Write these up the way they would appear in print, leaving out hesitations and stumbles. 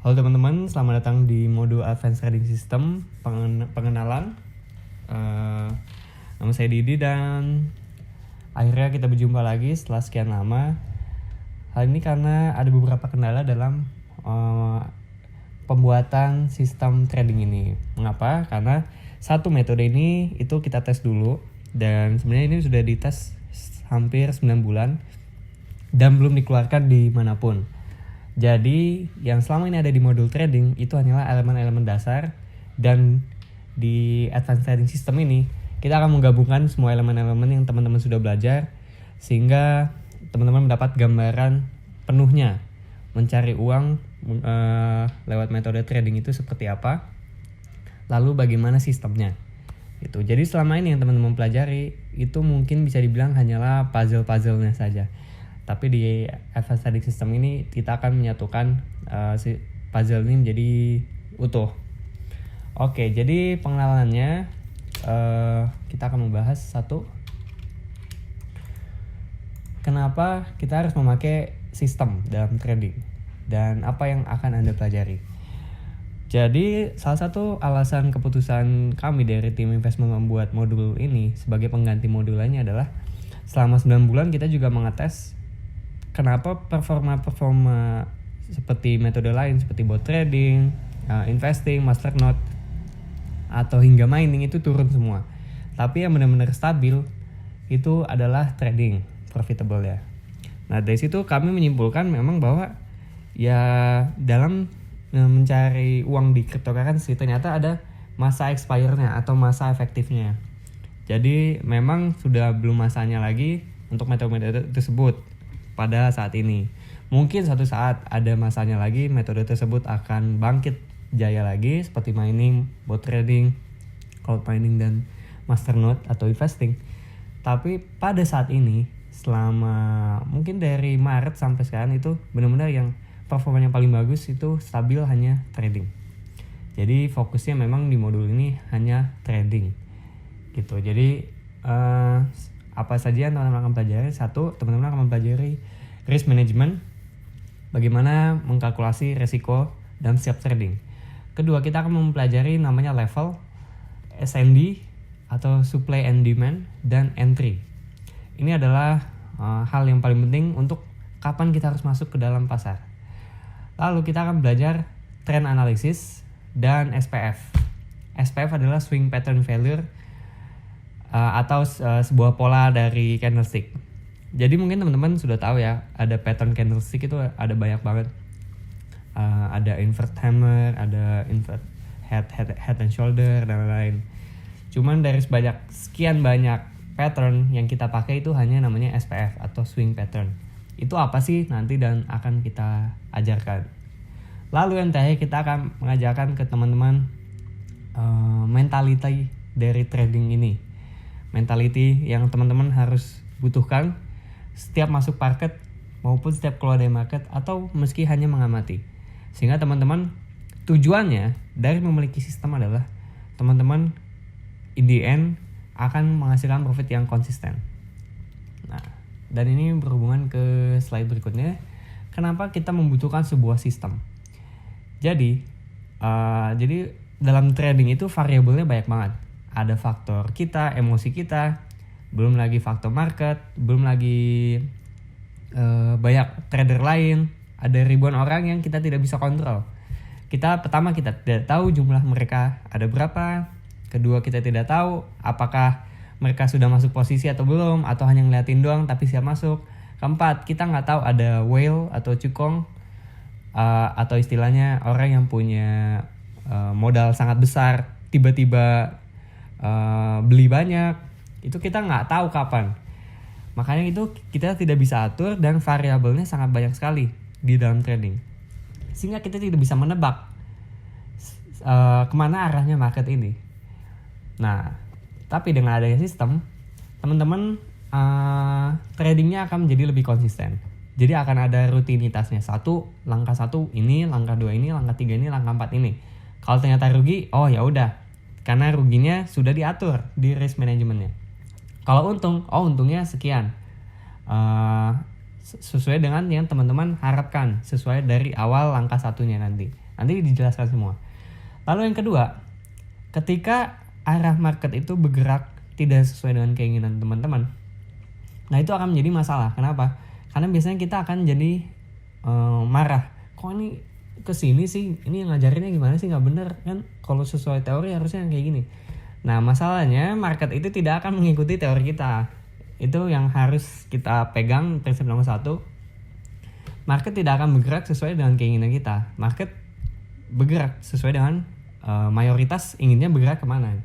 Halo teman-teman, selamat datang di modul Advanced Trading System pengenalan. Nama saya Didi dan akhirnya kita berjumpa lagi setelah sekian lama. Hal ini karena ada beberapa kendala dalam pembuatan sistem trading ini. Mengapa? Karena satu metode ini itu kita tes dulu dan sebenarnya ini sudah dites hampir 9 bulan dan belum dikeluarkan di manapun. Jadi yang selama ini ada di modul trading itu hanyalah elemen-elemen dasar, dan di Advanced Trading System ini kita akan menggabungkan semua elemen-elemen yang teman-teman sudah belajar sehingga teman-teman mendapat gambaran penuhnya mencari uang lewat metode trading itu seperti apa, lalu bagaimana sistemnya. Itu. Jadi selama ini yang teman-teman pelajari itu mungkin bisa dibilang hanyalah puzzle-puzzlenya saja. Tapi di Advanced Trading System ini kita akan menyatukan si puzzle ini menjadi utuh. Oke, jadi pengenalannya kita akan membahas satu, kenapa kita harus memakai sistem dalam trading dan apa yang akan Anda pelajari. Jadi salah satu alasan keputusan kami dari tim investment membuat modul ini sebagai pengganti modul lainnya adalah selama 9 bulan kita juga mengetes kenapa performa seperti metode lain seperti bot trading, investing, masternode, atau hingga mining itu turun semua. Tapi yang benar-benar stabil itu adalah trading, profitable ya. Nah dari situ kami menyimpulkan memang bahwa ya dalam mencari uang di cryptocurrency ternyata ada masa expire-nya atau masa efektifnya. Jadi memang sudah belum masanya lagi untuk metode-metode tersebut pada saat ini. Mungkin suatu saat ada masanya lagi metode tersebut akan bangkit jaya lagi seperti mining, bot trading, cloud mining, dan masternode atau investing. Tapi pada saat ini selama mungkin dari Maret sampai sekarang itu benar-benar yang performanya paling bagus itu stabil hanya trading. Jadi fokusnya memang di modul ini hanya trading gitu. Jadi apa saja yang teman-teman akan pelajari? Satu, teman-teman akan mempelajari risk management, bagaimana mengkalkulasi resiko dan siap trading. Kedua, kita akan mempelajari namanya level, SND atau supply and demand, dan entry. Ini adalah hal yang paling penting untuk kapan kita harus masuk ke dalam pasar. Lalu kita akan belajar trend analysis dan SPF. SPF adalah swing pattern failure atau sebuah pola dari candlestick. Jadi mungkin teman-teman sudah tahu ya, ada pattern candlestick itu ada banyak banget. Ada invert hammer, ada invert head and shoulder, dan lain-lain. Cuman dari sekian banyak pattern yang kita pakai itu hanya namanya SPF atau swing pattern. Itu apa sih nanti dan akan kita ajarkan. Lalu yang terakhir kita akan mengajarkan ke teman-teman mentality dari trading ini. Mentality yang teman-teman harus butuhkan setiap masuk market maupun setiap keluar dari market atau meski hanya mengamati. Sehingga teman-teman tujuannya dari memiliki sistem adalah teman-teman in the end akan menghasilkan profit yang konsisten. Nah, dan ini berhubungan ke slide berikutnya. Kenapa kita membutuhkan sebuah sistem? Jadi dalam trading itu variabelnya banyak banget. Ada faktor kita, emosi kita, belum lagi faktor market, belum lagi banyak trader lain, ada ribuan orang yang kita tidak bisa kontrol. Pertama kita tidak tahu jumlah mereka ada berapa. Kedua, kita tidak tahu apakah mereka sudah masuk posisi atau belum, atau hanya ngeliatin doang tapi siap masuk. Keempat, kita nggak tahu ada whale atau cukong, atau istilahnya orang yang punya modal sangat besar tiba-tiba beli banyak. Itu kita nggak tahu kapan. Makanya itu kita tidak bisa atur dan variabelnya sangat banyak sekali di dalam trading. Sehingga kita tidak bisa menebak kemana arahnya market ini. Nah, tapi dengan adanya sistem, teman-teman tradingnya akan menjadi lebih konsisten. Jadi akan ada rutinitasnya. Langkah 1 ini, langkah 2 ini, langkah 3 ini, langkah 4 ini. Kalau ternyata rugi, oh ya udah. Karena ruginya sudah diatur di risk manajemennya. Kalau untungnya sekian. Sesuai dengan yang teman-teman harapkan, sesuai dari awal langkah 1-nya nanti. Nanti dijelaskan semua. Lalu yang kedua, ketika arah market itu bergerak tidak sesuai dengan keinginan teman-teman, nah itu akan menjadi masalah. Kenapa? Karena biasanya kita akan jadi marah. Kok ini kesini sih? Ini ngajarinnya gimana sih? Nggak bener kan? Kalau sesuai teori harusnya kayak gini. Nah masalahnya market itu tidak akan mengikuti teori kita. Itu yang harus kita pegang, prinsip nomor 1. Market tidak akan bergerak sesuai dengan keinginan kita. Market bergerak sesuai dengan mayoritas inginnya bergerak kemana.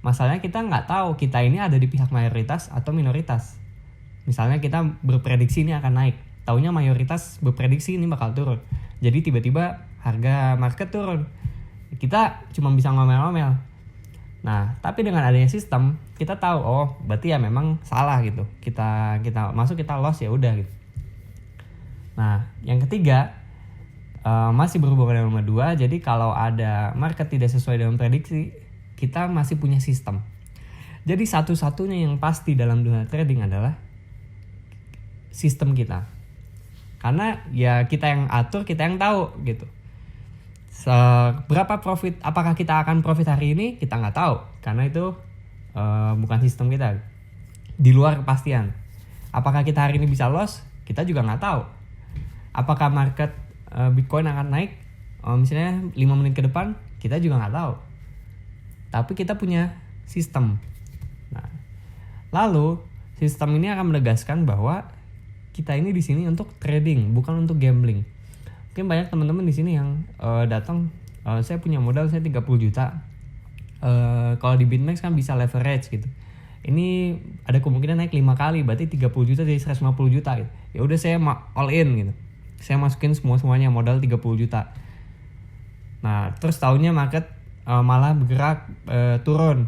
Masalahnya kita nggak tahu kita ini ada di pihak mayoritas atau minoritas. Misalnya kita berprediksi ini akan naik, taunya mayoritas berprediksi ini bakal turun. Jadi tiba-tiba harga market turun. Kita cuma bisa ngomel-ngomel. Nah, tapi dengan adanya sistem, kita tahu berarti ya memang salah gitu. Kita masuk, kita loss, ya udah gitu. Nah, yang ketiga, masih berhubungan dengan nomor 2. Jadi kalau ada market tidak sesuai dengan prediksi, kita masih punya sistem. Jadi satu-satunya yang pasti dalam dunia trading adalah sistem kita. Karena ya kita yang atur, kita yang tahu gitu. Berapa profit, apakah kita akan profit hari ini, kita nggak tahu. Karena itu bukan sistem kita. Di luar kepastian. Apakah kita hari ini bisa loss, kita juga nggak tahu. Apakah market Bitcoin akan naik misalnya 5 menit ke depan, kita juga nggak tahu. Tapi kita punya sistem. Nah, lalu sistem ini akan menegaskan bahwa kita ini di sini untuk trading, bukan untuk gambling. Mungkin banyak teman-teman di sini yang datang, saya punya modal, saya 30 juta. Kalau di BitMEX kan bisa leverage gitu. Ini ada kemungkinan naik 5 kali, berarti 30 juta jadi 150 juta gitu. Ya udah saya all in gitu. Saya masukin semuanya modal 30 juta. Nah, terus tahunnya market malah bergerak turun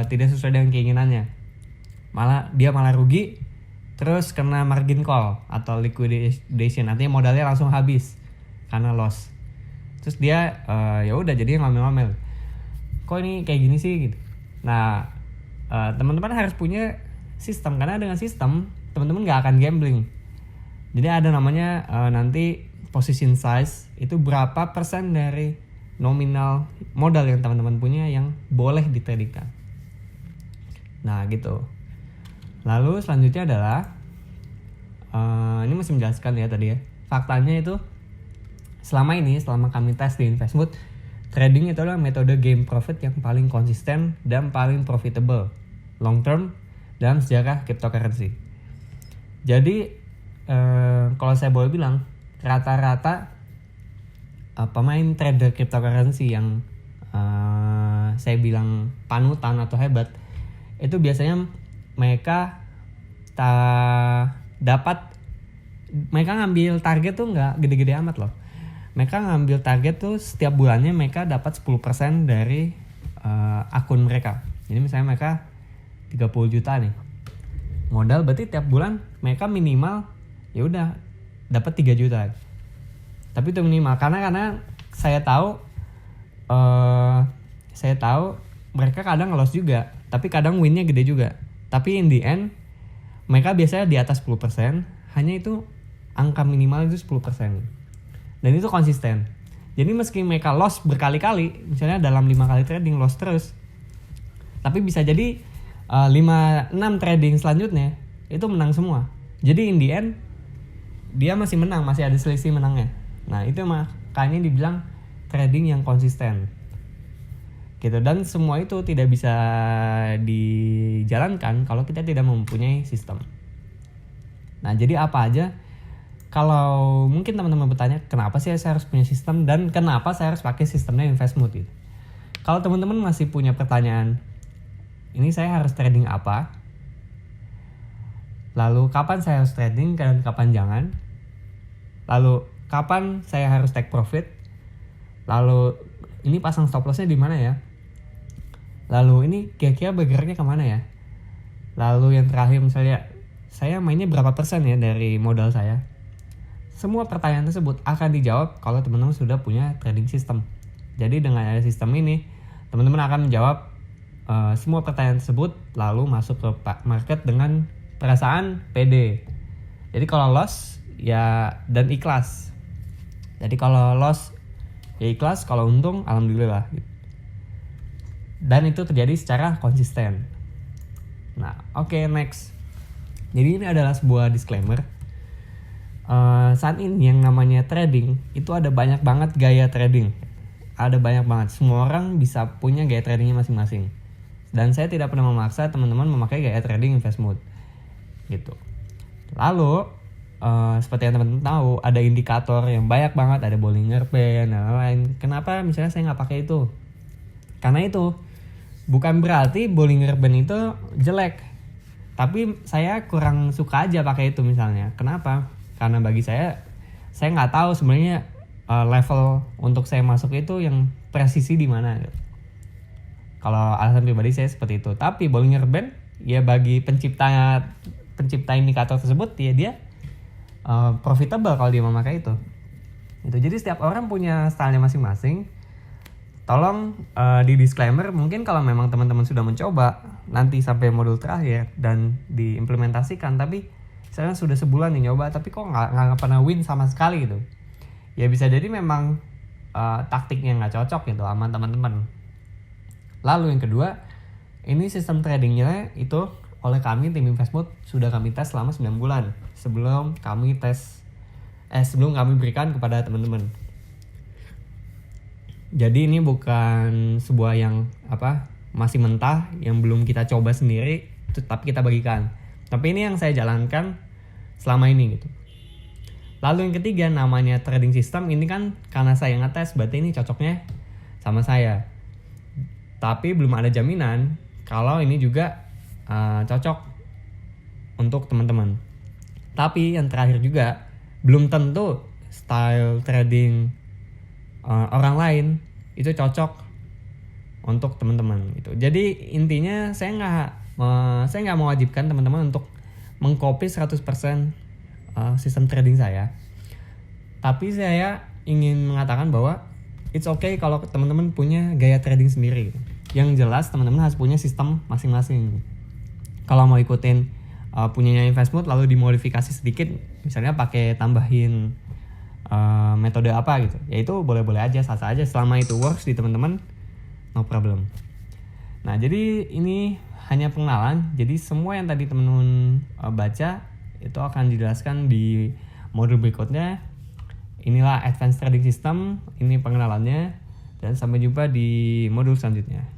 tidak sesuai dengan keinginannya. Dia malah rugi, terus kena margin call atau liquidation, artinya modalnya langsung habis karena loss. Terus dia ya udah jadi ngomel-ngomel. Kok ini kayak gini sih gitu. Nah, teman-teman harus punya sistem, karena dengan sistem teman-teman nggak akan gambling. Jadi ada namanya nanti position size, itu berapa persen dari nominal modal yang teman-teman punya yang boleh ditradingkan. Nah gitu. Lalu selanjutnya adalah ini masih menjelaskan ya tadi ya. Faktanya itu selama kami tes di Investmood, trading itu adalah metode game profit yang paling konsisten dan paling profitable long term dalam sejarah cryptocurrency. Jadi kalau saya boleh bilang, rata-rata pemain trader cryptocurrency yang saya bilang panutan atau hebat, itu biasanya mereka mereka ngambil target tuh nggak gede-gede amat loh. Mereka ngambil target tuh setiap bulannya mereka dapat 10% dari akun mereka. Jadi misalnya mereka 30 juta nih modal, berarti tiap bulan mereka minimal ya udah dapat 3 juta. Tapi itu minimal karena saya tahu mereka kadang loss juga, tapi kadang winnya gede juga. Tapi in the end mereka biasanya di atas 10%, hanya itu angka minimal itu 10%. Dan itu konsisten. Jadi meski mereka loss berkali-kali, misalnya dalam 5 kali trading loss terus, tapi bisa jadi 5-6 trading selanjutnya itu menang semua. Jadi in the end dia masih menang, masih ada selisih menangnya. Nah itu makanya dibilang trading yang konsisten gitu. Dan semua itu tidak bisa dijalankan kalau kita tidak mempunyai sistem. Nah jadi apa aja, kalau mungkin teman-teman bertanya kenapa sih saya harus punya sistem dan kenapa saya harus pakai sistemnya Investmood gitu. Kalau teman-teman masih punya pertanyaan, ini saya harus trading apa, lalu kapan saya harus trading dan kapan jangan, lalu kapan saya harus take profit, lalu ini pasang stop lossnya di mana ya, lalu ini kira-kira bergeraknya kemana ya, lalu yang terakhir misalnya saya mainnya berapa persen ya dari modal saya. Semua pertanyaan tersebut akan dijawab kalau teman-teman sudah punya trading system. Jadi dengan ada sistem ini, teman-teman akan menjawab semua pertanyaan tersebut, lalu masuk ke market dengan perasaan pede. Jadi kalau loss ya dan ikhlas. Jadi kalau loss Ya ikhlas, kalau untung alhamdulillah gitu. Dan itu terjadi secara konsisten. Nah, oke, next. Jadi ini adalah sebuah disclaimer. Saat ini yang namanya trading itu ada banyak banget gaya trading. Ada banyak banget. Semua orang bisa punya gaya tradingnya masing-masing. Dan saya tidak pernah memaksa teman-teman memakai gaya trading invest mode gitu. Lalu seperti yang teman-teman tahu, ada indikator yang banyak banget, ada Bollinger Band dan lain-lain. Kenapa misalnya saya nggak pakai itu? Karena itu bukan berarti Bollinger Band itu jelek, tapi saya kurang suka aja pakai itu misalnya. Kenapa? Karena bagi saya nggak tahu sebenarnya level untuk saya masuk itu yang presisi di mana. Kalau alasan pribadi saya seperti itu. Tapi Bollinger Band ya bagi pencipta indikator tersebut ya dia profitable kalau dia memakai itu. Jadi setiap orang punya stylenya masing-masing. Tolong di disclaimer, mungkin kalau memang teman-teman sudah mencoba nanti sampai modul terakhir dan diimplementasikan, tapi saya sudah sebulan nih nyoba tapi kok nggak pernah win sama sekali gitu. Ya bisa jadi memang taktiknya nggak cocok gitu sama teman-teman. Lalu yang kedua, ini sistem tradingnya itu oleh kami tim Investmood sudah kami tes selama 9 bulan sebelum kami berikan kepada teman-teman. Jadi ini bukan sebuah yang masih mentah yang belum kita coba sendiri, tapi kita bagikan. Tapi ini yang saya jalankan selama ini gitu. Lalu yang ketiga, namanya trading system ini kan karena saya ngetes, berarti ini cocoknya sama saya. Tapi belum ada jaminan kalau ini juga cocok untuk teman-teman. Tapi yang terakhir juga, belum tentu style trading orang lain itu cocok untuk teman-teman gitu. Jadi intinya saya nggak mewajibkan teman-teman untuk mengcopy 100% sistem trading saya. Tapi saya ingin mengatakan bahwa it's okay kalau teman-teman punya gaya trading sendiri. Yang jelas teman-teman harus punya sistem masing-masing. Kalau mau ikutin punyanya Investmood lalu dimodifikasi sedikit, misalnya pakai tambahin metode apa gitu, ya itu boleh-boleh aja, sah-sah aja selama itu works di teman-teman, no problem. Nah jadi ini hanya pengenalan, jadi semua yang tadi teman-teman baca itu akan dijelaskan di modul berikutnya. Inilah Advanced Trading System, ini pengenalannya, dan sampai jumpa di modul selanjutnya.